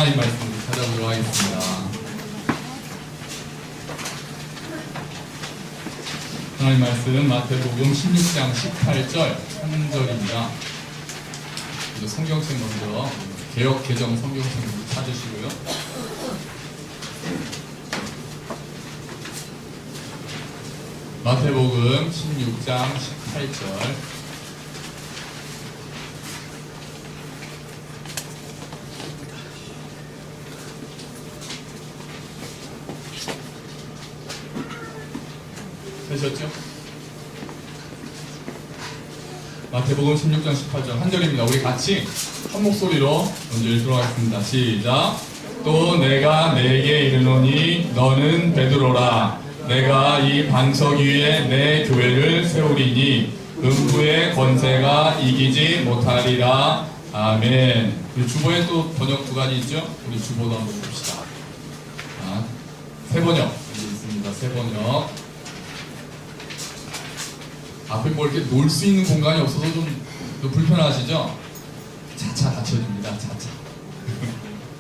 하나님 말씀을 찾아보도록 하겠습니다. 하나님 말씀 마태복음 16장 18절 3절입니다. 성경책 먼저 개역 개정 성경책 먼저 찾으시고요. 마태복음 16장 18절 되셨죠? 마태복음 16장 18절 한 절입니다. 우리 같이 한 목소리로 먼저 읽도록 하겠습니다. 시작. 또 내가 네게 이르노니 너는 베드로라. 내가 이 반석 위에 내 교회를 세우리니 음부의 권세가 이기지 못하리라. 아멘. 우리 주보에 또 번역 두 가지 있죠? 우리 주보도 한번 봅시다. 세 번역 여기 있습니다. 세 번역. 앞에 뭐 이렇게 놀 수 있는 공간이 없어서 좀 불편하시죠? 차차 갖춰줍니다. 차차.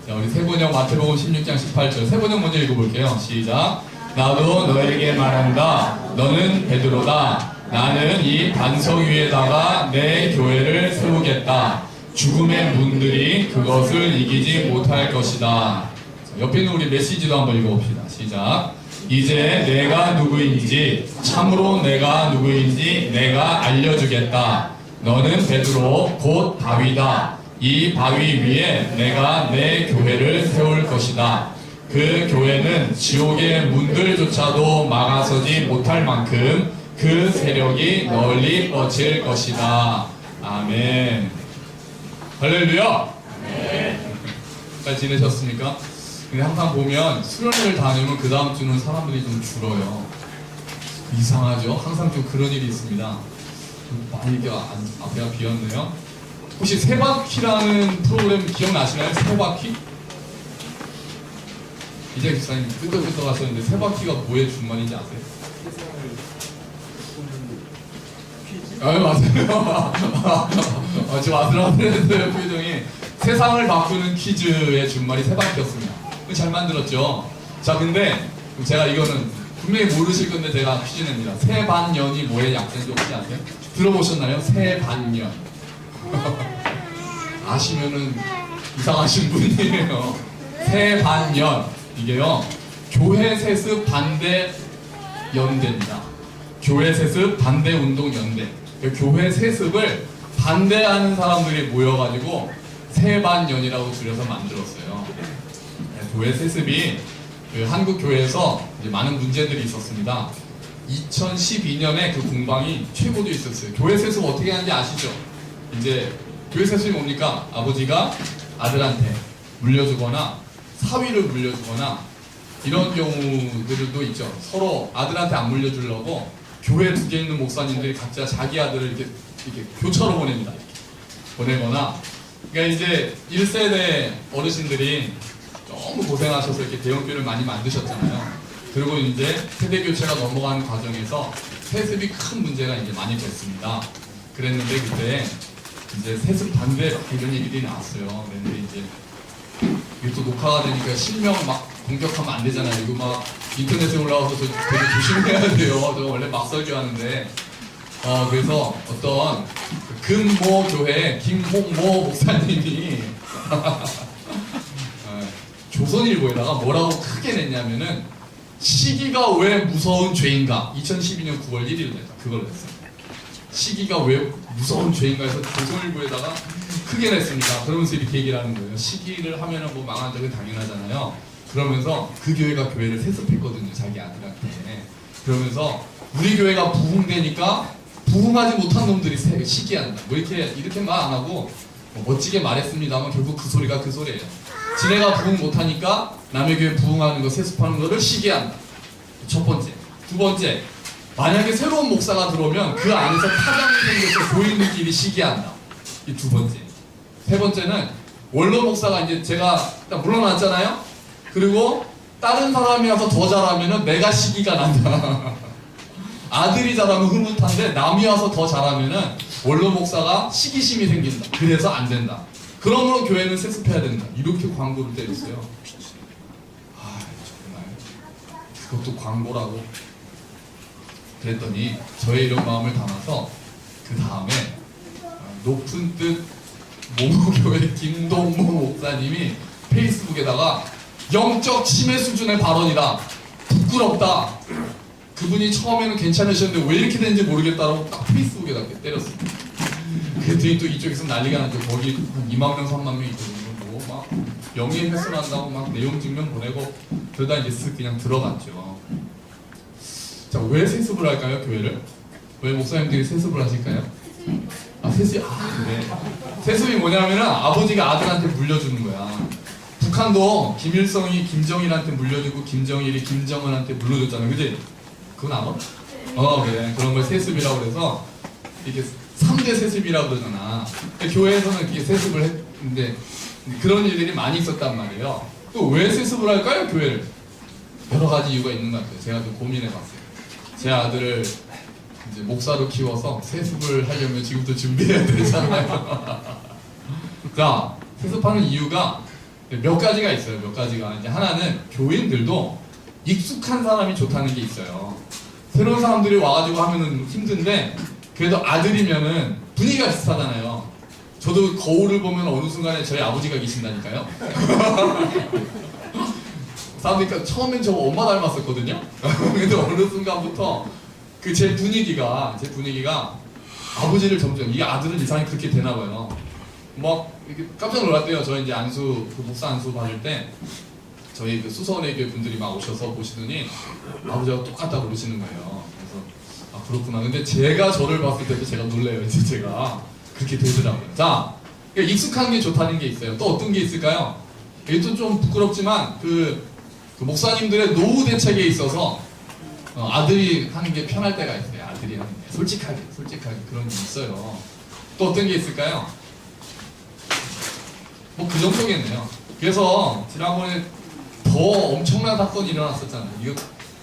자, 우리 세 번역 마태복음 16장 18절 세 번역 먼저 읽어볼게요. 시작. 나도 너에게 말한다. 너는 베드로다. 나는 이 반석 위에다가 내 교회를 세우겠다. 죽음의 문들이 그것을 이기지 못할 것이다. 자, 옆에 있는 우리 메시지도 한번 읽어봅시다. 시작. 이제 내가 누구인지 참으로 내가 누구인지 내가 알려주겠다. 너는 베드로 곧 바위다. 이 바위 위에 내가 내 교회를 세울 것이다. 그 교회는 지옥의 문들조차도 막아서지 못할 만큼 그 세력이 널리 뻗칠 것이다. 아멘. 할렐루야. 잘 지내셨습니까? 근데 항상 보면 수련회를 다니면 그 다음 주는 사람들이 좀 줄어요. 이상하죠? 항상 좀 그런 일이 있습니다. 많이 이렇게 앞에가 비었네요. 혹시 세바퀴라는 프로그램 기억나시나요? 세바퀴? 이제 기사님 끄덕끄덕 하셨는데 세바퀴가 뭐의 준말인지 아세요? 맞아요. 지금 아슬아슬했어요. 표정이. 세상을 바꾸는 퀴즈의 준말이 세바퀴였습니다. 잘 만들었죠. 자, 근데 제가 이거는 분명히 모르실 건데 제가 퀴즈 냅니다. 세반년이 뭐의 약자인지 혹시 아세요? 들어보셨나요? 세반년. 아시면은 이상하신 분이에요. 세반년. 이게요, 교회 세습 반대 연대입니다. 교회 세습 반대 운동 연대. 교회 세습을 반대하는 사람들이 모여가지고 세반년이라고 줄여서 만들었어요. 교회 세습이 한국 교회에서 이제 많은 문제들이 있었습니다. 2012년에 그 공방이 최고도 있었어요. 교회 세습 어떻게 하는지 아시죠? 이제 교회 세습이 뭡니까? 아버지가 아들한테 물려주거나 사위를 물려주거나 이런 경우들도 있죠. 서로 아들한테 안 물려주려고 교회 두 개 있는 목사님들이 각자 자기 아들을 이렇게 교차로 보냅니다. 보내거나. 그러니까 이제 1세대 어르신들이 너무 고생하셔서 이렇게 대형교회를 많이 만드셨잖아요. 그리고 이제 세대 교체가 넘어가는 과정에서 세습이 큰 문제가 이제 많이 됐습니다. 그랬는데 그때 이제 세습 반대 이런 얘기들이 나왔어요. 그런데 이제 이게 또 녹화가 되니까 실명 막 공격하면 안 되잖아요. 이거 막 인터넷에 올라와서 저 되게 조심해야 돼요. 저 원래 막 설교하는데. 그래서 어떤 금모 교회 김홍모 목사님이 조선일보에다가 뭐라고 크게 냈냐면은 시기가 왜 무서운 죄인가. 2012년 9월 1일 그걸 냈어요. 시기가 왜 무서운 죄인가 해서 조선일보에다가 크게 냈습니다. 그러면서 이렇게 얘기를 하는 거예요. 시기를 하면은 뭐 망한 적은 당연하잖아요. 그러면서 그 교회가 교회를 세습했거든요. 자기 아들한테. 그러면서 우리 교회가 부흥되니까 부흥하지 못한 놈들이 시기한다. 뭐 이렇게 말 안 하고 뭐 멋지게 말했습니다만 결국 그 소리가 그 소리예요. 지네가 부흥 못하니까 남의 교회 부흥하는 거 세습하는 거를 시기한다. 첫 번째. 두 번째. 만약에 새로운 목사가 들어오면 그 안에서 파장이 생겨서 교인들끼리 시기한다. 이 두 번째. 세 번째는 원로 목사가 이제 제가 딱 물러났잖아요. 그리고 다른 사람이 와서 더 잘하면은 내가 시기가 난다. 아들이 잘하면 흐뭇한데 남이 와서 더 잘하면은 원로 목사가 시기심이 생긴다. 그래서 안 된다. 그러므로 교회는 세습해야 된다. 이렇게 광고를 때렸어요. 아 정말 그것도 광고라고. 그랬더니 저의 이런 마음을 담아서 그 다음에 높은 뜻 모모교회 김동모 목사님이 페이스북에다가 영적 침해 수준의 발언이다. 부끄럽다. 그분이 처음에는 괜찮으셨는데 왜 이렇게 되는지 모르겠다라고 딱 페이스북에다 때렸어요. 그랬더니 또 이쪽에서 난리가 나죠. 거기 한 2만 명, 3만 명 있거든요. 뭐 막 명예 훼손한다고 막 내용 증명 보내고 그러다 이제 쓱 그냥 들어갔죠. 자, 왜 세습을 할까요, 교회를? 왜 목사님들이 세습을 하실까요? 세습이, 그래. 세습이 뭐냐면은 아버지가 아들한테 물려주는 거야. 북한도 김일성이 김정일한테 물려주고 김정일이 김정은한테 물려줬잖아. 그지? 그건 알아? 그래. 그런 걸 세습이라고 그래서 이게 3대 세습이라고 그러잖아. 교회에서는 이렇게 세습을 했는데 그런 일들이 많이 있었단 말이에요. 또 왜 세습을 할까요, 교회를? 여러 가지 이유가 있는 것 같아요. 제가 좀 고민해봤어요. 제 아들을 이제 목사로 키워서 세습을 하려면 지금부터 준비해야 되잖아요. 자, 세습하는 이유가 몇 가지가 있어요. 몇 가지가. 이제 하나는 교인들도 익숙한 사람이 좋다는 게 있어요. 새로운 사람들이 와가지고 하면은 힘든데 그래도 아들이면은 분위기가 비슷하잖아요. 저도 거울을 보면 어느 순간에 저희 아버지가 계신다니까요. 사람들이 처음엔 저 엄마 닮았었거든요. 근데 어느 순간부터 그 제 분위기가 아버지를 점점 이 아들은 이상하게 그렇게 되나 봐요. 막 이렇게 깜짝 놀랐대요. 저 이제 안수 그 목사 안수 받을 때 저희 그 수서원의 교회 분들이 막 오셔서 보시더니 아버지가 똑같다고 그러시는 거예요. 그래서 그렇구나. 근데 제가 저를 봤을 때도 제가 놀래요. 이제 제가 그렇게 되더라고요. 자, 그러니까 익숙한 게 좋다는 게 있어요. 또 어떤 게 있을까요? 이것도 좀 부끄럽지만 그 목사님들의 노후 대책에 있어서 아들이 하는 게 편할 때가 있어요. 아들이 하는 게 솔직하게 그런 게 있어요. 또 어떤 게 있을까요? 뭐 그 정도겠네요. 그래서 지난번에 더 엄청난 사건이 일어났었잖아요. 이거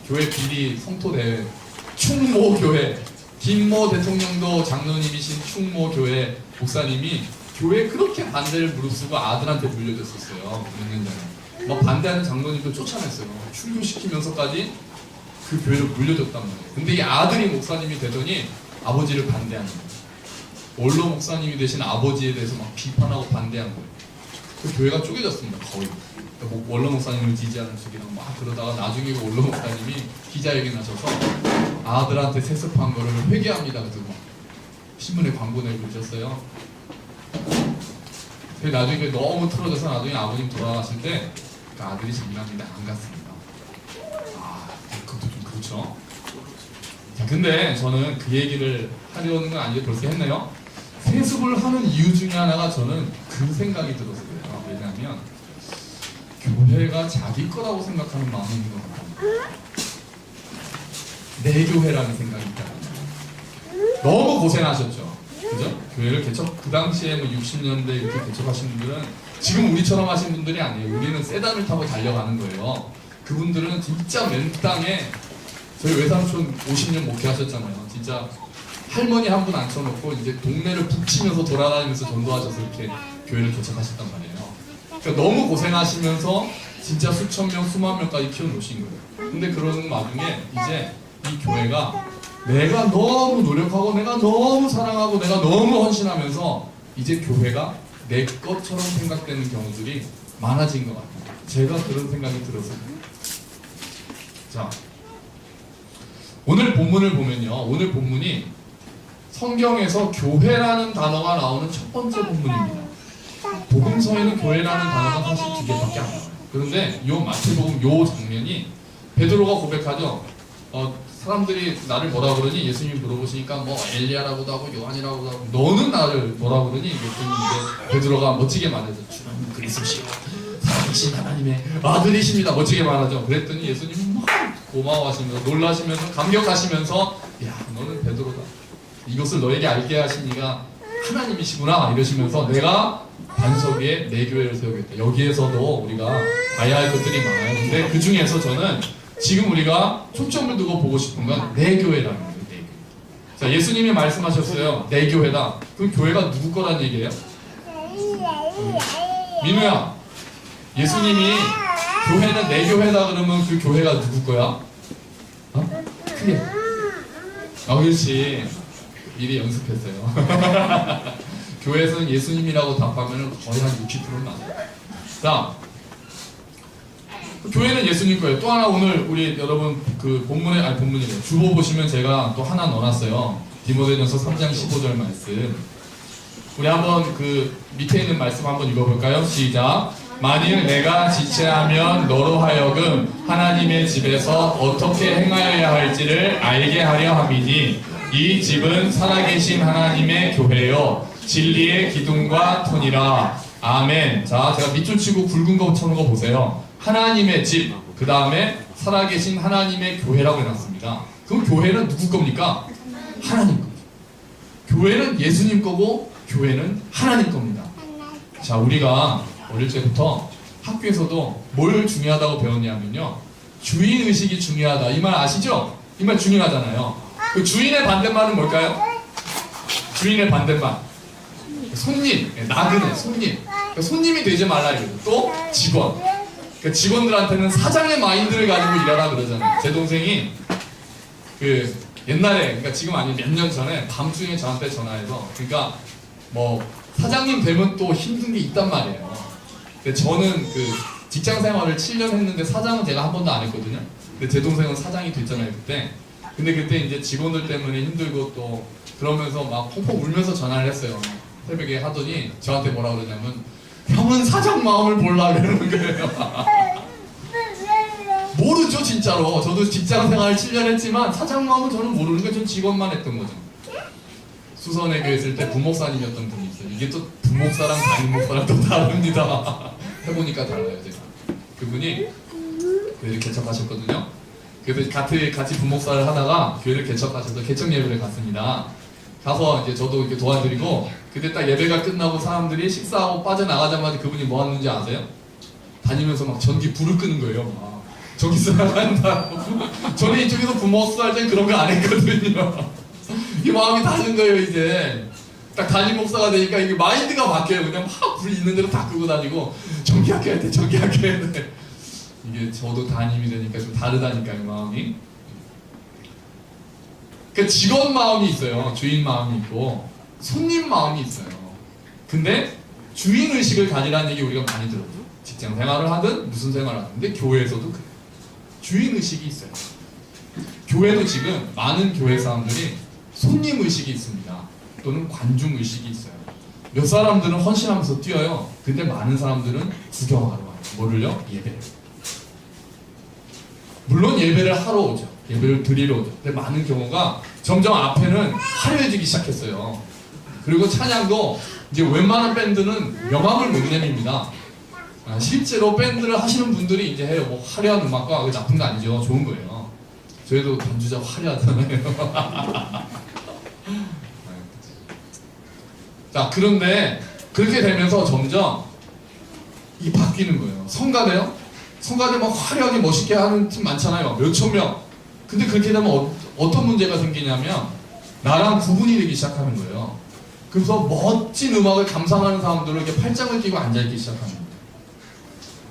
교회 비리 성토 대회 충모 교회 김모 대통령도 장로님이신 충모 교회 목사님이 교회 그렇게 반대를 무릅쓰고 아들한테 물려줬었어요. 몇 년 전에. 막 반대하는 장로님도 쫓아냈어요. 출교시키면서까지 그 교회를 물려줬단 말이에요. 근데 이 아들이 목사님이 되더니 아버지를 반대하는 거예요. 원로 목사님이 되신 아버지에 대해서 막 비판하고 반대한 거예요. 그 교회가 쪼개졌습니다. 거의. 그러니까 원로 목사님을 지지하는 쪽이랑 막 그러다가 나중에 원로 목사님이 기자회견 하셔서 아들한테 세습한 거를 회개합니다. 그래서 막 신문에 광고 내고 그러셨어요. 나중에 너무 틀어져서 나중에 아버님 돌아가실 때 그 아들이 장남인데 안 갔습니다. 그것도 좀 그렇죠. 자, 근데 저는 그 얘기를 하려는 건 아니고 벌써 했네요. 세습을 하는 이유 중에 하나가 저는 그 생각이 들었어요. 왜냐하면 교회가 자기 거라고 생각하는 마음이 있는 것 같아요. 내 교회라는 생각이 있다. 너무 고생하셨죠. 그죠? 교회를 그 당시에 뭐 60년대 이렇게 개척하신 분들은 지금 우리처럼 하신 분들이 아니에요. 우리는 세단을 타고 달려가는 거예요. 그분들은 진짜 맨 땅에 저희 외삼촌 50년 목회하셨잖아요. 진짜 할머니 한 분 앉혀놓고 이제 동네를 북치면서 돌아다니면서 전도하셔서 이렇게 교회를 개척하셨단 말이에요. 그러니까 너무 고생하시면서 진짜 수천 명, 수만 명까지 키워놓으신 거예요. 근데 그러는 와중에 이제 이 교회가 내가 너무 노력하고 내가 너무 사랑하고 내가 너무 헌신하면서 이제 교회가 내 것처럼 생각되는 경우들이 많아진 것 같아요. 제가 그런 생각이 들었어요. 자, 오늘 본문을 보면요. 오늘 본문이 성경에서 교회라는 단어가 나오는 첫 번째 본문입니다. 복음서에는 교회라는 단어가 사실 2개밖에 안 나와요. 그런데 이 마태복음 이 장면이 베드로가 고백하죠. 사람들이 나를 뭐라 그러니? 예수님이 물어보시니까 뭐 엘리야라고도 하고 요한이라고도 하고 너는 나를 뭐라 그러니? 이제 베드로가 멋지게 말하죠. 주는 그리스도시요 살아계신 하나님의 아들이십니다. 멋지게 말하죠. 그랬더니 예수님은 막 고마워하시면서 놀라시면서 감격하시면서 야 너는 베드로다. 이것을 너에게 알게 하신 이가 하나님이시구나 이러시면서 내가 반석 위에 내 교회를 세우겠다. 여기에서도 우리가 봐야 할 것들이 많아요. 근데 그 중에서 저는 지금 우리가 초점을 두고 보고 싶은 건 내 교회라는 거예요. 내 교회. 자, 예수님이 말씀하셨어요. 내 교회다. 그럼 교회가 누구 거란 얘기예요? 민우야, 예수님이 교회는 내 교회다 그러면 그 교회가 누구 거야? 어? 크게. 그렇지. 미리 연습했어요. 교회에서는 예수님이라고 답하면 거의 한 60%는 맞아요. 자, 교회는 예수님 거예요. 또 하나 오늘 우리 여러분 그 본문이래요. 주보 보시면 제가 또 하나 넣어놨어요. 디모데전서 3장 15절 말씀. 우리 한번 그 밑에 있는 말씀 한번 읽어볼까요? 시작. 만일 내가 지체하면 너로 하여금 하나님의 집에서 어떻게 행하여야 할지를 알게 하려 함이니 이 집은 살아계신 하나님의 교회요 진리의 기둥과 톤이라. 아멘. 자, 제가 밑줄 치고 굵은 거 쳐놓은 거 보세요. 하나님의 집, 그 다음에 살아계신 하나님의 교회라고 해놨습니다. 그럼 교회는 누구 겁니까? 하나님 겁니다. 교회는 예수님 거고 교회는 하나님 겁니다. 자, 우리가 어릴 때부터 학교에서도 뭘 중요하다고 배웠냐면요, 주인의식이 중요하다. 이 말 아시죠? 이 말 중요하잖아요. 그 주인의 반대말은 뭘까요? 주인의 반대말 손님, 나그네, 손님. 그러니까 손님이 되지 말라 이거죠. 또 직원. 그러니까 직원들한테는 사장의 마인드를 가지고 일하라 그러잖아요. 제 동생이 그 옛날에, 그러니까 지금 아니면 몇 년 전에 밤중에 저한테 전화해서, 그러니까 뭐 사장님 되면 또 힘든 게 있단 말이에요. 근데 저는 그 직장 생활을 7년 했는데 사장은 제가 한 번도 안 했거든요. 근데 제 동생은 사장이 됐잖아요 그때. 근데 그때 이제 직원들 때문에 힘들고 또 그러면서 막 펑펑 울면서 전화를 했어요. 새벽에 하더니 저한테 뭐라 그러냐면, 형은 사장 마음을 몰라 그러는 거예요. 모르죠 진짜로. 저도 직장 생활 7년 했지만 사장 마음은 저는 모르는 거예요. 전 직원만 했던 거죠. 수선에 교회 있을 때 부목사님이었던 분이 있어요. 이게 또 부목사랑 담임 목사랑 또 다릅니다. 해보니까 달라요 제가. 그분이 교회를 개척하셨거든요. 그래서 같이 부목사를 하다가 교회를 개척하셔서 개척 예배를 갔습니다. 가서 이제 저도 이렇게 도와드리고, 그때 딱 예배가 끝나고 사람들이 식사하고 빠져나가자마자 그분이 뭐 하는지 아세요? 다니면서 막 전기 불을 끄는 거예요. 막 전기 나간다고. 저는 이쪽에서 부목사 할 땐 그런 거 안 했거든요. 이 마음이 다른 거예요. 이제 딱 담임 목사가 되니까 이게 마인드가 바뀌어요. 그냥 막 불 있는 대로 다 끄고 다니고, 전기 아껴야 돼, 전기 아껴야 돼. 이게 저도 담임이 되니까 좀 다르다니까요, 마음이. 그러니까 직원 마음이 있어요. 주인 마음이 있고 손님 마음이 있어요. 근데 주인 의식을 가지라는 얘기 우리가 많이 들어요. 직장 생활을 하든 무슨 생활을 하든. 근데 교회에서도 그래요. 주인 의식이 있어요. 교회도 지금 많은 교회 사람들이 손님 의식이 있습니다. 또는 관중 의식이 있어요. 몇 사람들은 헌신하면서 뛰어요. 근데 많은 사람들은 구경하러 와요. 뭐를요? 예배를. 물론 예배를 하러 오죠. 예배를 드리러 오죠. 근데 많은 경우가 점점 앞에는 화려해지기 시작했어요. 그리고 찬양도 이제 웬만한 밴드는 명함을 못 내밉니다. 실제로 밴드를 하시는 분들이 이제 해요. 뭐 화려한 음악과 그게 나쁜 거 아니죠. 좋은 거예요. 저희도 반주자 화려하잖아요. 자, 그런데 그렇게 되면서 점점 이 바뀌는 거예요. 성가대요? 성가대 막 화려하게 멋있게 하는 팀 많잖아요. 몇천 명. 근데 그렇게 되면 어떤 문제가 생기냐면 나랑 구분이 되기 시작하는 거예요. 그래서 멋진 음악을 감상하는 사람들은 이렇게 팔짱을 끼고 앉아있기 시작합니다.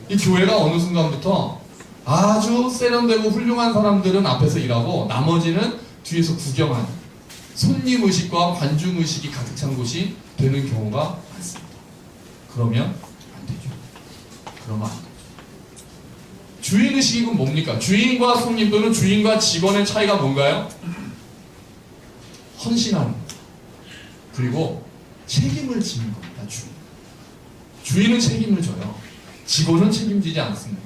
이 교회가 어느 순간부터 아주 세련되고 훌륭한 사람들은 앞에서 일하고 나머지는 뒤에서 구경하는, 손님 의식과 관중 의식이 가득 찬 곳이 되는 경우가 많습니다. 그러면 안 되죠. 그러면 안 되죠. 주인 의식은 뭡니까? 주인과 손님 또는 주인과 직원의 차이가 뭔가요? 헌신하는 것, 그리고 책임을 지는 겁니다. 주인은 책임을 져요. 직원은 책임지지 않습니다.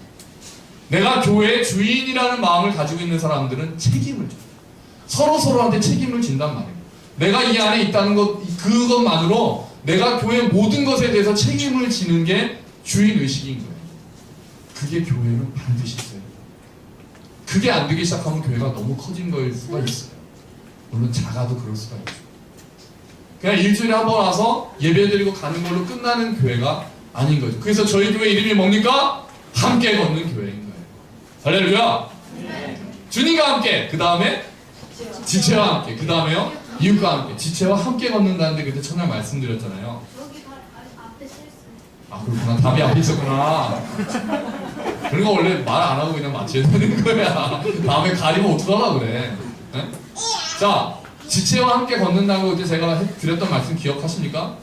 내가 교회의 주인이라는 마음을 가지고 있는 사람들은 책임을 져요. 서로한테 책임을 진단 말이에요. 내가 이 안에 있다는 것, 그것만으로 내가 교회 모든 것에 대해서 책임을 지는 게 주인 의식인 거예요. 그게 교회는 반드시 있어요. 그게 안 되기 시작하면 교회가 너무 커진 거일 수가 있어요. 물론 작아도 그럴 수가 있죠. 그냥 일주일에 한 번 와서 예배드리고 가는 걸로 끝나는 교회가 아닌 거죠. 그래서 저희 교회 이름이 뭡니까? 함께 걷는 교회인 거예요. 할렐루야! 네. 주님과 함께, 그 다음에 지체와 함께, 그 다음에요 이웃과 함께. 지체와 함께 걷는다는데 그때 첫날 말씀드렸잖아요. 아, 그렇구나. 답이 앞에 있었구나. 그런 거 원래 말 안 하고 그냥 맞춰야 되는 거야. 다음에 가리면 어떡하려고 그래. 네? 자, 지체와 함께 걷는다는 거 이제 제가 드렸던 말씀 기억하십니까?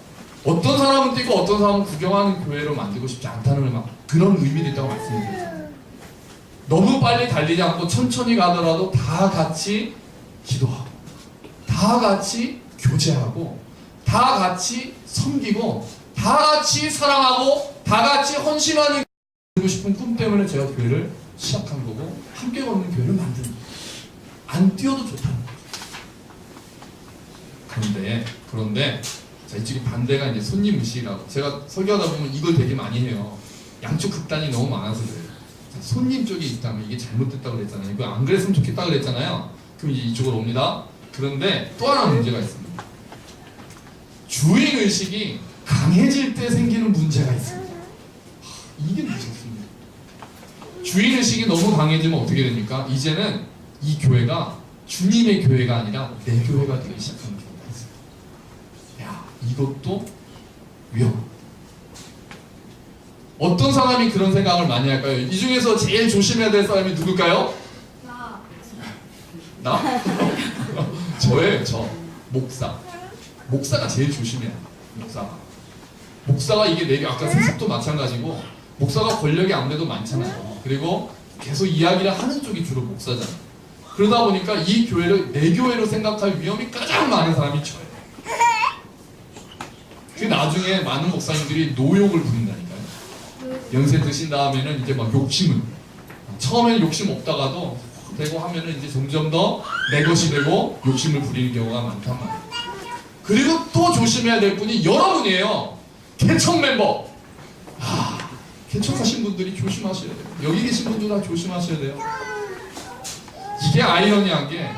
어떤 사람은 뛰고 어떤 사람은 구경하는 교회로 만들고 싶지 않다는 그런 의미도 있다고 말씀드렸어요. 너무 빨리 달리지 않고 천천히 가더라도 다 같이 기도하고, 다 같이 교제하고, 다 같이 섬기고, 다 같이 사랑하고, 다 같이 헌신하는 되고 싶은 꿈 때문에 제가 교회를 시작한 거고, 함께 걷는 교회를 만드는 거예요. 안 뛰어도 좋다는 거예요. 그런데 자, 이쪽에 반대가 이제 손님 의식이라고. 제가 설교하다 보면 이걸 되게 많이 해요. 양쪽 극단이 너무 많아서 그래요. 자, 손님 쪽에 있다면 이게 잘못됐다고 그랬잖아요. 이거 안 그랬으면 좋겠다고 그랬잖아요. 그럼 이제 이쪽으로 옵니다. 그런데 또 하나 문제가 있습니다. 주인 의식이 강해질 때 생기는 문제가 있습니다. 이게 무섭습니다. 주인 의식이 너무 강해지면 어떻게 됩니까? 이제는 이 교회가 주님의 교회가 아니라 내 교회가 되기 시작하는 경우가 있어요. 야, 이것도 위험합니다. 어떤 사람이 그런 생각을 많이 할까요? 이 중에서 제일 조심해야 될 사람이 누굴까요? 나? 저예요, 저. 목사가 제일 조심해야 돼요. 목사가 이게 내게 아까 세습도 마찬가지고, 목사가 권력이 아무래도 많잖아요. 그리고 계속 이야기를 하는 쪽이 주로 목사잖아요. 그러다 보니까 이 교회를 내 교회로 생각할 위험이 가장 많은 사람이 저예요. 그 나중에 많은 목사님들이 노욕을 부린다니까요. 연세 드신 다음에는 이제 막 욕심을, 처음에는 욕심 없다가도 되고 하면은 이제 점점 더 내 것이 되고 욕심을 부리는 경우가 많단 말이에요. 그리고 또 조심해야 될 분이 여러분이에요. 개척 멤버. 개척하신 분들이 조심하셔야 돼요. 여기 계신 분들 다 조심하셔야 돼요. 이게 아이러니한 게,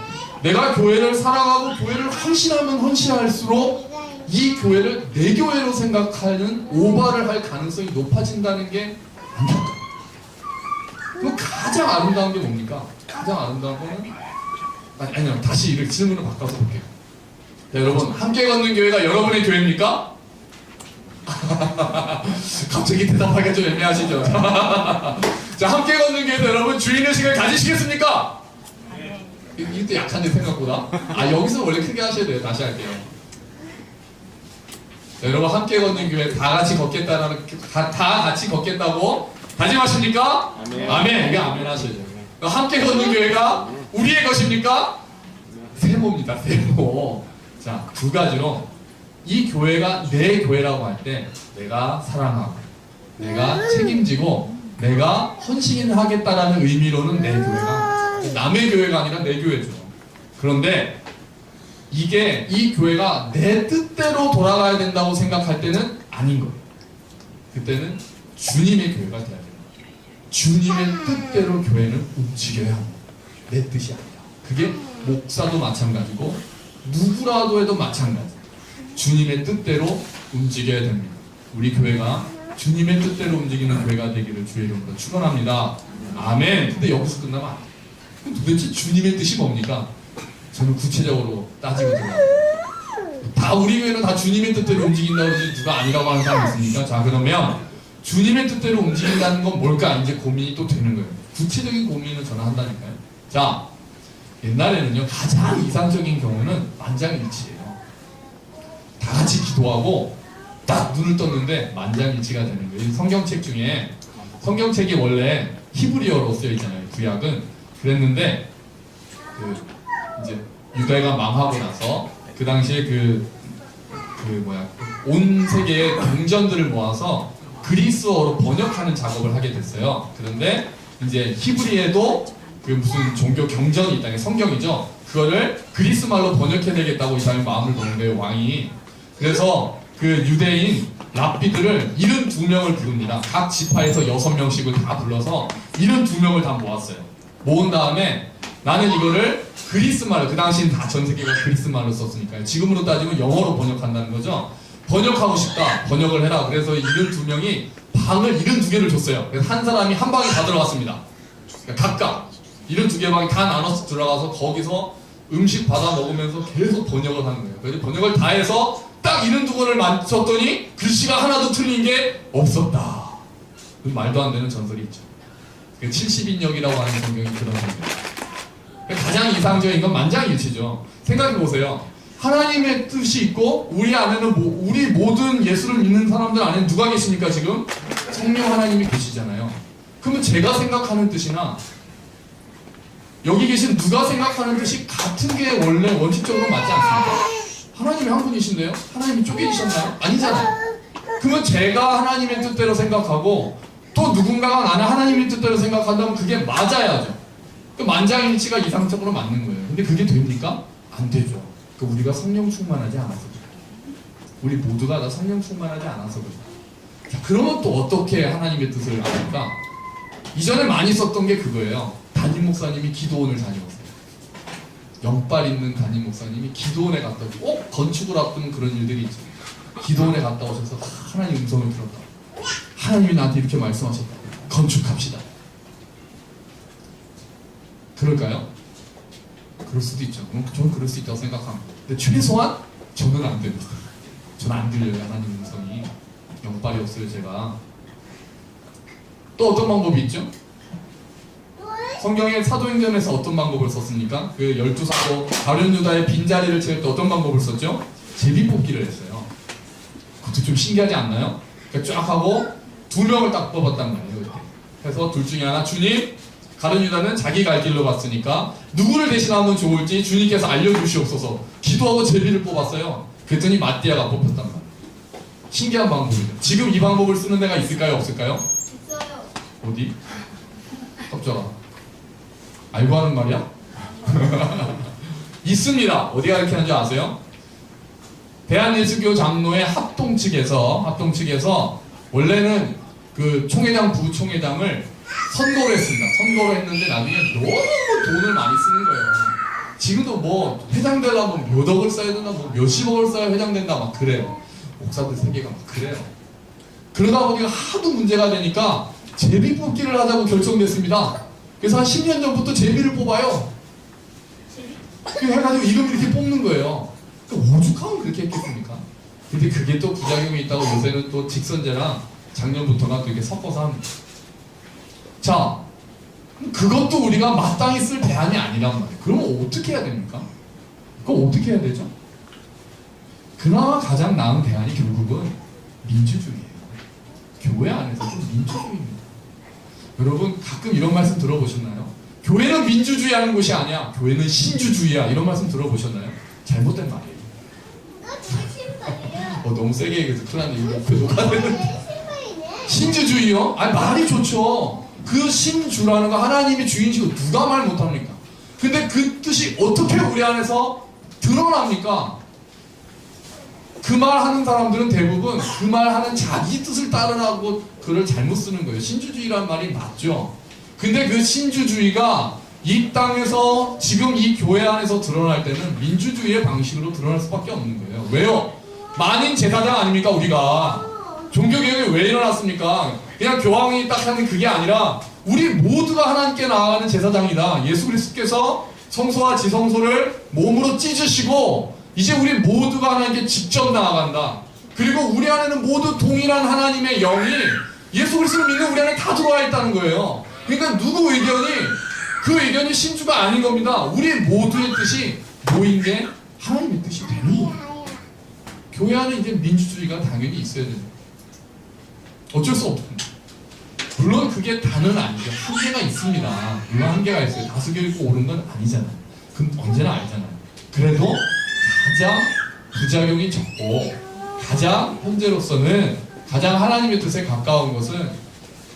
내가 교회를 사랑하고 교회를 헌신하면 헌신할수록 이 교회를 내 교회로 생각하는 오바를 할 가능성이 높아진다는 게 안타까워요. 그럼 가장 아름다운 게 뭡니까? 가장 아름다운 거는 아니요, 다시 이렇게 질문을 바꿔서 볼게요. 자, 여러분, 함께 걷는 교회가 여러분의 교회입니까? 갑자기 대답하기가 좀 애매하시죠? 자, 함께 걷는 교회도 여러분 주인의식을 가지시겠습니까? 이게 또 약한데 생각보다. 여기서 원래 크게 하셔야 돼요. 다시 할게요. 자, 여러분, 함께 걷는 교회 다 같이 걷겠다라는, 다 같이 걷겠다고 다짐하십니까? 아멘. 이게 아멘 하셔야 돼요. 함께 걷는 교회가 우리의 것입니까? 세모입니다. 세모. 자, 두 가지로 이 교회가 내 교회라고 할 때 내가 사랑하고, 내가 책임지고, 내가 헌신하겠다라는 의미로는 내 교회가, 남의 교회가 아니라 내 교회죠. 그런데 이게 이 교회가 내 뜻대로 돌아가야 된다고 생각할 때는 아닌 거예요. 그때는 주님의 교회가 돼야 돼요. 주님의 뜻대로 교회는 움직여야 합니다. 내 뜻이 아니라. 그게 목사도 마찬가지고 누구라도 해도 마찬가지. 주님의 뜻대로 움직여야 됩니다. 우리 교회가 주님의 뜻대로 움직이는 교회가 되기를 주의 이름으로 축원합니다. 아멘. 근데 여기서 끝나면 안 돼요. 그럼 도대체 주님의 뜻이 뭡니까? 저는 구체적으로 따지고 들어가요. 다 우리 교회는 다 주님의 뜻대로 움직인다고 하지 누가 아니라고 하는 사람 있습니까? 자, 그러면 주님의 뜻대로 움직인다는 건 뭘까? 이제 고민이 또 되는 거예요. 구체적인 고민을 저는 한다니까요. 자, 옛날에는요, 가장 이상적인 경우는 만장일치예요. 다 같이 기도하고 딱 눈을 떴는데 만장일치가 되는 거예요. 성경책 중에, 성경책이 원래 히브리어로 쓰여 있잖아요. 구약은. 그랬는데 이제 유대가 망하고 나서 그 당시에 온 세계의 경전들을 모아서 그리스어로 번역하는 작업을 하게 됐어요. 그런데 이제 히브리에도 그 무슨 종교 경전이 있다는 게 성경이죠. 그거를 그리스 말로 번역해야 되겠다고 이 사람이 마음을 먹는 거예요, 왕이. 그래서 그 유대인 랍비들을 72명을 부릅니다. 각 지파에서 6명씩을 다 불러서 72명을 다 모았어요. 모은 다음에 나는 이거를 그리스 말로, 그 당시엔 다 전 세계가 그리스 말로 썼으니까요. 지금으로 따지면 영어로 번역한다는 거죠. 번역하고 싶다. 번역을 해라. 그래서 72명이 방을 72개를 줬어요. 그래서 한 사람이 한 방에 다 들어갔습니다. 그러니까 각각 72개 방이 다 나눠서 들어가서 거기서 음식 받아 먹으면서 계속 번역을 하는 거예요. 그래서 번역을 다 해서 딱 이런 두 권을 맞췄더니 글씨가 하나도 틀린 게 없었다. 말도 안 되는 전설이 있죠. 70인역이라고 하는 성경이 그런 성경. 가장 이상적인 건 만장일치죠. 생각해보세요. 하나님의 뜻이 있고 우리 안에는 우리 모든 예수를 믿는 사람들 안에는 누가 계십니까 지금? 성령 하나님이 계시잖아요. 그러면 제가 생각하는 뜻이나 여기 계신 누가 생각하는 뜻이 같은 게 원래 원칙적으로 맞지 않습니까? 하나님이 한 분이신데요? 하나님이 쪼개지셨나요? 아니잖아요. 그러면 제가 하나님의 뜻대로 생각하고 또 누군가가 나는 하나님의 뜻대로 생각한다면 그게 맞아야죠. 그 만장일치가 이상적으로 맞는 거예요. 근데 그게 됩니까? 안 되죠. 그 우리가 성령 충만하지 않아서 그래요. 우리 모두가 다 성령 충만하지 않아서 그래요. 자, 그러면 또 어떻게 하나님의 뜻을 압니까? 이전에 많이 썼던 게 그거예요. 담임 목사님이 기도원을 다녀오세요. 영빨 있는 담임 목사님이 기도원에 갔다 오고 꼭 건축을 앞두는 그런 일들이 있죠. 기도원에 갔다 오셔서 하나님 음성을 들었다. 하나님이 나한테 이렇게 말씀하셨다. 건축합시다. 그럴까요? 그럴 수도 있죠. 저는 그럴 수 있다고 생각합니다. 근데 최소한 저는 안 됩니다. 저는 안 들려요. 하나님 음성이. 영빨이 없어요. 제가. 또 어떤 방법이 있죠? 성경의 사도행전에서 어떤 방법을 썼습니까? 그 12사도 가룟 유다의 빈자리를 채울 때 어떤 방법을 썼죠? 제비뽑기를 했어요. 그것도 좀 신기하지 않나요? 그러니까 쫙 하고 2명을 딱 뽑았단 말이에요. 그때. 그래서 둘 중에 하나, 주님, 가룟 유다는 자기 갈 길로 갔으니까 누구를 대신하면 좋을지 주님께서 알려주시옵소서. 기도하고 제비를 뽑았어요. 그랬더니 마띠아가 뽑혔단 말이에요. 신기한 방법이죠. 지금 이 방법을 쓰는 데가 있을까요? 없을까요? 있어요. 어디? 깜짝아. 알고 하는 말이야? 있습니다. 어디가 이렇게 하는지 아세요? 대한예수교 장로회 합동 측에서 원래는 그 총회장, 부총회장을 선거를 했습니다. 선거를 했는데 나중에 너무 돈을 많이 쓰는 거예요. 지금도 뭐 회장 되려면 몇 억을 써야 된다, 뭐 몇십억을 써야 회장 된다, 막 그래요. 목사들 세계가 막 그래요. 그러다 보니까 하도 문제가 되니까 제비 뽑기를 하자고 결정됐습니다. 그래서 한 10년 전부터 제비를 뽑아요. 해가지고 이름 이렇게 뽑는 거예요. 오죽하면 그렇게 했겠습니까? 근데 그게 또 부작용이 있다고 요새는 또 직선제랑 작년부터가 또 이렇게 섞어서 합니다. 자, 그것도 우리가 마땅히 쓸 대안이 아니란 말이에요. 그러면 어떻게 해야 됩니까? 그럼 어떻게 해야 되죠? 그나마 가장 나은 대안이 결국은 민주주의예요. 교회 안에서 좀 민주주의입니다. 여러분 가끔 이런 말씀 들어보셨나요? 교회는 민주주의 하는 곳이 아니야. 교회는 신주주의야. 이런 말씀 들어보셨나요? 잘못된 말이에요. 너무 세게 얘기해서 큰일 났네. 이거 목표 녹아내는데. 신주주의요? 아니 말이 좋죠. 그 신주라는 거 하나님의 주인이시고 누가 말 못합니까? 근데 그 뜻이 어떻게 우리 안에서 드러납니까? 그 말 하는 사람들은 대부분 그 말 하는 자기 뜻을 따르라고 글을 잘못 쓰는 거예요. 신주주의란 말이 맞죠. 근데 그 신주주의가 이 땅에서 지금 이 교회 안에서 드러날 때는 민주주의의 방식으로 드러날 수밖에 없는 거예요. 왜요? 만인 제사장 아닙니까 우리가? 종교개혁이 왜 일어났습니까? 그냥 교황이 딱 하는 그게 아니라 우리 모두가 하나님께 나아가는 제사장이다. 예수 그리스도께서 성소와 지성소를 몸으로 찢으시고 이제 우리 모두가 하나님께 직접 나아간다. 그리고 우리 안에는 모두 동일한 하나님의 영이 예수 그리스도를 믿는 우리 안에 다 들어와 있다는 거예요. 그러니까 누구 의견이 그 의견이 신주가 아닌 겁니다. 우리 모두의 뜻이 모인 게 하나님의 뜻이 되는 거예요. 교회 안에 이제 민주주의가 당연히 있어야 됩니다. 어쩔 수 없습니다. 물론 그게 다는 아니죠. 한계가 있습니다. 물론 한계가 있어요. 다수결 있고 옳은 건 아니잖아요. 그럼 언제나 알잖아요. 그래도 가장 부작용이 적고 가장 현재로서는 가장 하나님의 뜻에 가까운 것은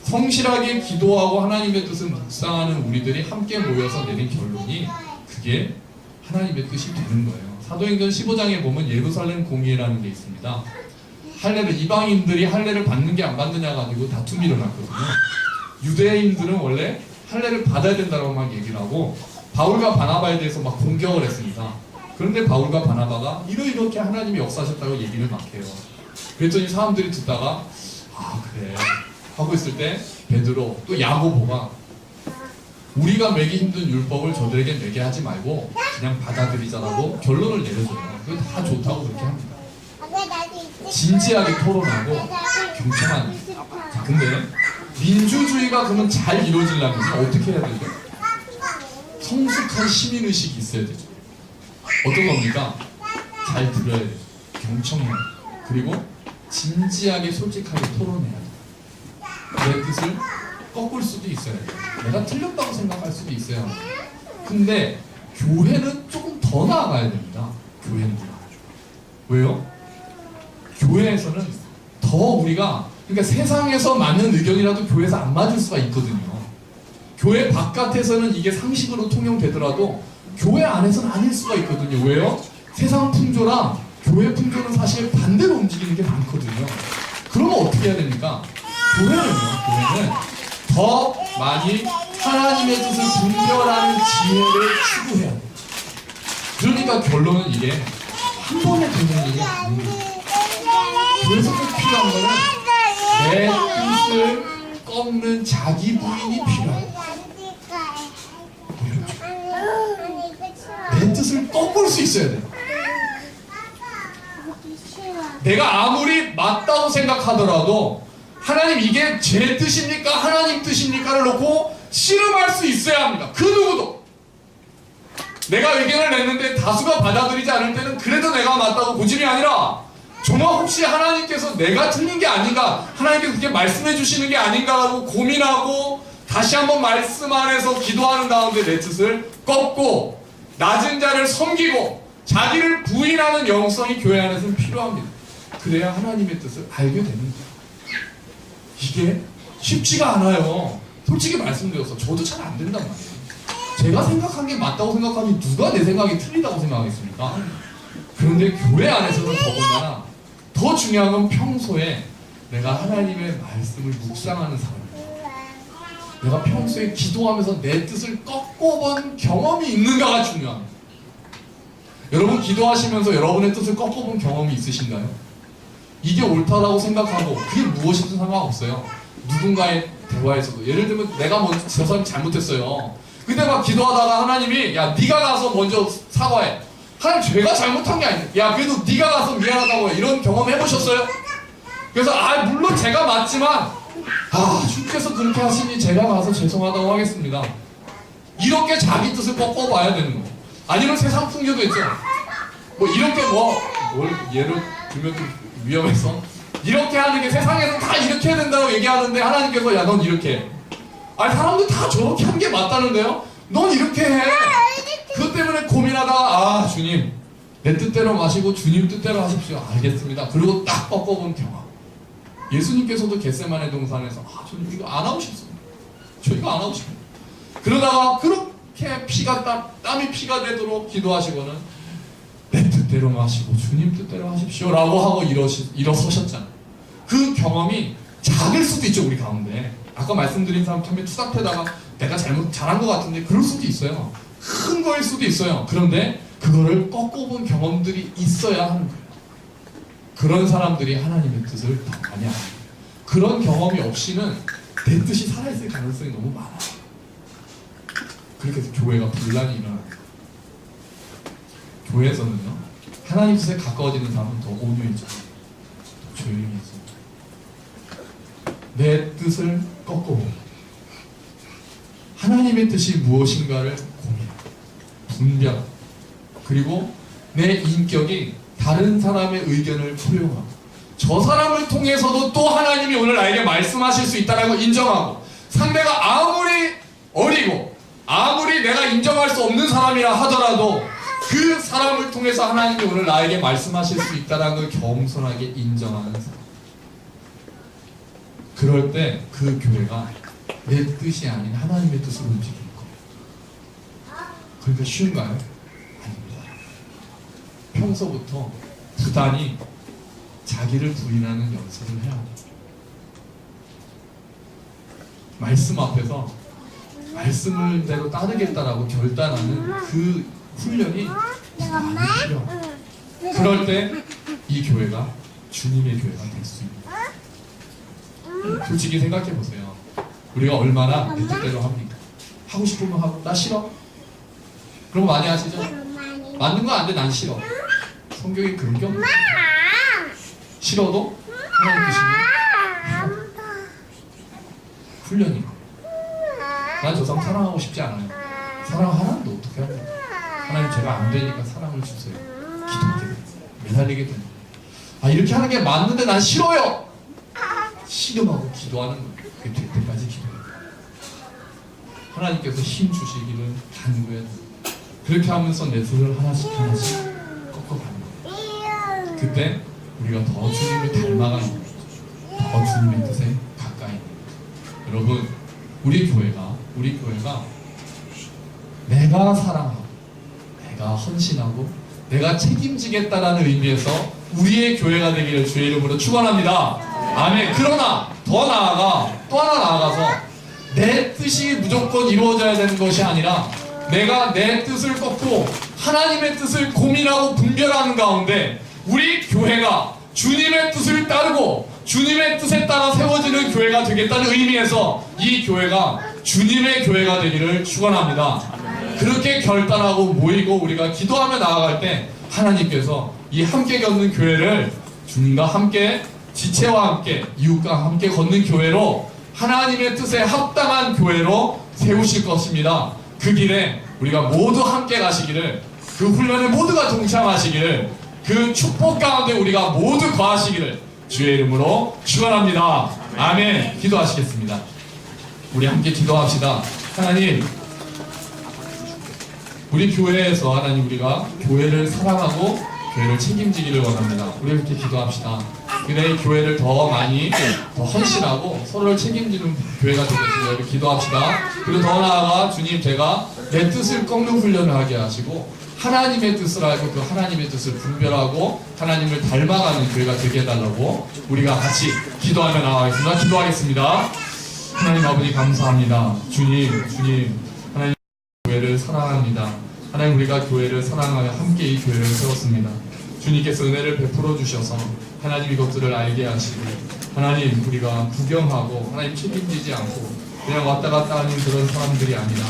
성실하게 기도하고 하나님의 뜻을 묵상하는 우리들이 함께 모여서 내린 결론이 그게 하나님의 뜻이 되는 거예요. 사도행전 15장에 보면 예루살렘 공의회라는 게 있습니다. 할례를 이방인들이 할례를 받는 게 안 받느냐 가지고 다툼이 일어났거든요. 유대인들은 원래 할례를 받아야 된다고 막 얘기를 하고 바울과 바나바에 대해서 막 공격을 했습니다. 그런데 바울과 바나바가 이렇게 하나님이 역사하셨다고 얘기를 막 해요. 그랬더니 사람들이 듣다가 아 그래 하고 있을 때 베드로 또 야고보가 우리가 매기 힘든 율법을 저들에게 매게 하지 말고 그냥 받아들이자라고 결론을 내려줘요. 그거 다 좋다고 그렇게 합니다. 진지하게 토론하고 경청하는. 자, 근데 민주주의가 그러면 잘 이루어지려면 어떻게 해야 되죠? 성숙한 시민의식이 있어야 되죠. 어떤 겁니까? 잘 들어야 돼요. 경청해야 돼요. 그리고 진지하게 솔직하게 토론해야 돼요. 내 뜻을 꺾을 수도 있어요. 내가 틀렸다고 생각할 수도 있어요. 근데 교회는 조금 더 나아가야 됩니다. 교회는. 왜요? 교회에서는 더 우리가, 그러니까 세상에서 맞는 의견이라도 교회에서 안 맞을 수가 있거든요. 교회 바깥에서는 이게 상식으로 통용되더라도 교회 안에서는 아닐 수가 있거든요. 왜요? 세상 풍조랑 교회 풍조는 사실 반대로 움직이는 게 많거든요. 그러면 어떻게 해야 됩니까? 교회는 더 많이 하나님의 뜻을 분별하는 지혜를 추구해야 돼요. 그러니까 결론은 이게 한 번에 되는 일이 아니에요. 그래서 꼭 필요한 거는 내 뜻을 꺾는 자기 부인이 필요해요. 내 뜻을 꺾을 수 있어야 돼요. 내가 아무리 맞다고 생각하더라도 하나님 이게 제 뜻입니까? 하나님 뜻입니까?를 놓고 씨름할 수 있어야 합니다. 그 누구도. 내가 의견을 냈는데 다수가 받아들이지 않을 때는 그래도 내가 맞다고 고집이 아니라 정말 혹시 하나님께서 내가 틀린 게 아닌가, 하나님께서 그렇게 말씀해 주시는 게 아닌가라고 고민하고 다시 한번 말씀 안에서 기도하는 가운데 내 뜻을 꺾고 낮은 자를 섬기고 자기를 부인하는 영성이 교회 안에서는 필요합니다. 그래야 하나님의 뜻을 알게 되는 거예요. 이게 쉽지가 않아요. 솔직히 말씀드려서 저도 잘 안 된단 말이에요. 제가 생각한 게 맞다고 생각하니 누가 내 생각이 틀리다고 생각하겠습니까? 그런데 교회 안에서는 더군다나 더 중요한 건 평소에 내가 하나님의 말씀을 묵상하는 사람이에요. 내가 평소에 기도하면서 내 뜻을 꺾어본 경험이 있는가가 중요합니다. 여러분 기도하시면서 여러분의 뜻을 꺾어본 경험이 있으신가요? 이게 옳다라고 생각하고 그게 무엇이든 상관없어요. 누군가의 대화에서도 예를 들면 내가 먼저 저 사람이 잘못했어요. 근데 막 기도하다가 하나님이 야 네가 가서 먼저 사과해. 하나님 제가 잘못한 게 아닌데 야 그래도 네가 가서 미안하다고 해. 이런 경험 해보셨어요? 그래서 물론 제가 맞지만 주께서 그렇게 하시니 제가 가서 죄송하다고 하겠습니다. 이렇게 자기 뜻을 꺾어봐야 되는 거예요. 아니면 세상 풍조도 있죠. 뭐 이렇게 뭘 예를 들면 좀 위험해서 이렇게 하는 게 세상에서 다 이렇게 해야 된다고 얘기하는데 하나님께서 야 넌 이렇게 해. 사람들 다 저렇게 한 게 맞다는데요? 넌 이렇게 해. 그것 때문에 고민하다가 주님 내 뜻대로 마시고 주님 뜻대로 하십시오. 알겠습니다. 그리고 딱 꺾어본 경험. 예수님께서도 겟세마네 동산에서 저는 이거 안 하고 싶습니다. 저 이거 안 하고 싶어요. 그러다가 그렇게 땀이 피가 되도록 기도하시고는 내 뜻대로 마시고 주님 뜻대로 하십시오 라고 하고 일어서셨잖아요. 그 경험이 작을 수도 있죠. 우리 가운데 아까 말씀드린 사람 처음에 투닥대다가 내가 잘한 것 같은데 그럴 수도 있어요. 큰 거일 수도 있어요. 그런데 그거를 꺾어본 경험들이 있어야 하는 거예요. 그런 사람들이 하나님의 뜻을 더 많이 합니다. 그런 경험이 없이는 내 뜻이 살아있을 가능성이 너무 많아요. 그렇게 해서 교회가 분란이 일어나요. 교회에서는요, 하나님 뜻에 가까워지는 사람은 더 온유해져요. 더 조용해져요. 내 뜻을 꺾고 하나님의 뜻이 무엇인가를 고민, 분별, 그리고 내 인격이 다른 사람의 의견을 포용하고 저 사람을 통해서도 또 하나님이 오늘 나에게 말씀하실 수 있다는 걸 인정하고 상대가 아무리 어리고 아무리 내가 인정할 수 없는 사람이라 하더라도 그 사람을 통해서 하나님이 오늘 나에게 말씀하실 수 있다는 걸 겸손하게 인정하는 사람. 그럴 때 그 교회가 내 뜻이 아닌 하나님의 뜻으로 움직일 거예요. 그러니까 쉬운가요? 아닙니다. 평소부터 부단히 자기를 부인하는 연습을 해야 돼요. 말씀 앞에서 말씀을 대로 따르겠다라고 결단하는 그 훈련이 많이 필요해요. 그럴 때 이 교회가 주님의 교회가 될 수 있는 거예요. 솔직히 생각해 보세요. 우리가 얼마나 내 뜻대로 합니까? 하고 싶으면 하고 나 싫어? 그런 거 많이 하시죠? 맞는 거 안 돼, 난 싫어. 성경에 그런 게 없어요. 싫어도 하나님 뜻이 훈련이고, 난 저 사람 사랑하고 싶지 않아요. 사랑하라는데 어떻게 합니까? 하나님 제가 안 되니까 사랑을 주세요. 기도하게 돼요. 매달리게 됩니다. 아, 이렇게 하는 게 맞는데 난 싫어요. 씨름하고 기도하는 거예요. 그게 될 때까지 기도해요. 하나님께서 힘 주시기를 간구해야 돼요. 그렇게 하면서 내 손을 하나씩 하나씩 꺾어가는 거예요. 그때 우리가 더 주님을 닮아가는 거예요. 더 주님의 뜻에 가까이 있는 거예요. 여러분, 우리 교회가 내가 사랑하고 내가 헌신하고 내가 책임지겠다라는 의미에서 우리의 교회가 되기를 주의 이름으로 축원합니다. 아멘. 그러나 더 나아가 또 하나 나아가서 내 뜻이 무조건 이루어져야 되는 것이 아니라 내가 내 뜻을 꺾고 하나님의 뜻을 고민하고 분별하는 가운데 우리 교회가 주님의 뜻을 따르고 주님의 뜻에 따라 세워지는 교회가 되겠다는 의미에서 이 교회가 주님의 교회가 되기를 축원합니다. 그렇게 결단하고 모이고 우리가 기도하며 나아갈 때 하나님께서 이 함께 걷는 교회를 주님과 함께 지체와 함께 이웃과 함께 걷는 교회로 하나님의 뜻에 합당한 교회로 세우실 것입니다. 그 길에 우리가 모두 함께 가시기를, 그 훈련에 모두가 동참하시기를, 그 축복 가운데 우리가 모두 거하시기를 주의 이름으로 축원합니다. 아멘. 기도하시겠습니다. 우리 함께 기도합시다. 하나님, 우리 교회에서 하나님 우리가 교회를 사랑하고 교회를 책임지기를 원합니다. 우리 이렇게 기도합시다. 그래 교회를 더 많이 더 헌신하고 서로를 책임지는 교회가 되겠습니다. 이렇게 기도합시다. 그리고 더 나아가 주님, 제가 내 뜻을 꺾는 훈련을 하게 하시고 하나님의 뜻을 알고 그 하나님의 뜻을 분별하고 하나님을 닮아가는 교회가 되게 해달라고 우리가 같이 기도하며 나가겠습니다. 기도하겠습니다. 하나님 아버지 감사합니다. 주님 하나님 교회를 사랑합니다. 하나님, 우리가 교회를 사랑하여 함께 이 교회를 세웠습니다. 주님께서 은혜를 베풀어 주셔서 하나님 이것들을 알게 하시고 하나님, 우리가 구경하고 하나님 책임지지 않고 그냥 왔다 갔다 하는 그런 사람들이 아니라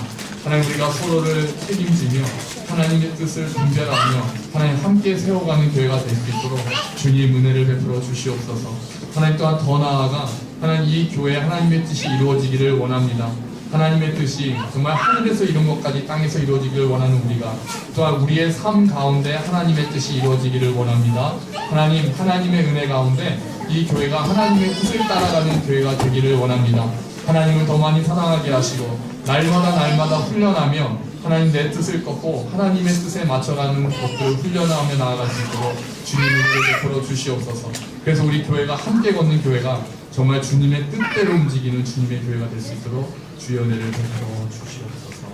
하나님, 우리가 서로를 책임지며 하나님의 뜻을 분별하며 하나님 함께 세워가는 교회가 될 수 있도록 주님 은혜를 베풀어 주시옵소서. 하나님, 또한 더 나아가 하나님 이 교회에 하나님의 뜻이 이루어지기를 원합니다. 하나님의 뜻이 정말 하늘에서 이룬 것까지 땅에서 이루어지기를 원하는 우리가 또한 우리의 삶 가운데 하나님의 뜻이 이루어지기를 원합니다. 하나님, 하나님의 은혜 가운데 이 교회가 하나님의 뜻을 따라가는 교회가 되기를 원합니다. 하나님을 더 많이 사랑하게 하시고 날마다 훈련하며 하나님 내 뜻을 꺾고 하나님의 뜻에 맞춰가는 것들을 훈련하며 나아갈 수 있도록 주님의 은혜를 베풀어 주시옵소서. 그래서 우리 교회가 함께 걷는 교회가 정말 주님의 뜻대로 움직이는 주님의 교회가 될 수 있도록 주의 은혜를 베풀어 주시옵소서.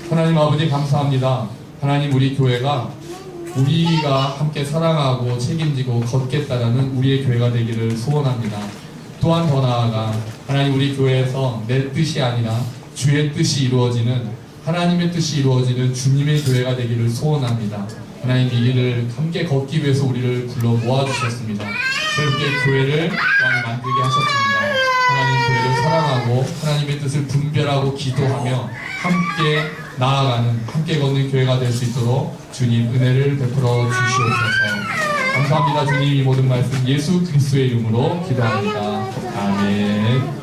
하나님 아버지 감사합니다. 하나님, 우리 교회가 우리가 함께 사랑하고 책임지고 걷겠다라는 우리의 교회가 되기를 소원합니다. 또한 더 나아가 하나님, 우리 교회에서 내 뜻이 아니라 주의 뜻이 이루어지는, 하나님의 뜻이 이루어지는 주님의 교회가 되기를 소원합니다. 하나님, 이 길을 함께 걷기 위해서 우리를 불러 모아주셨습니다. 그렇게 교회를 또한 만들게 하셨습니다. 하나님, 교회를 사랑하고 하나님의 뜻을 분별하고 기도하며 함께 나아가는, 함께 걷는 교회가 될 수 있도록 주님 은혜를 베풀어 주시옵소서. 감사합니다. 주님, 이 모든 말씀 예수 그리스도의 이름으로 기도합니다. 아멘.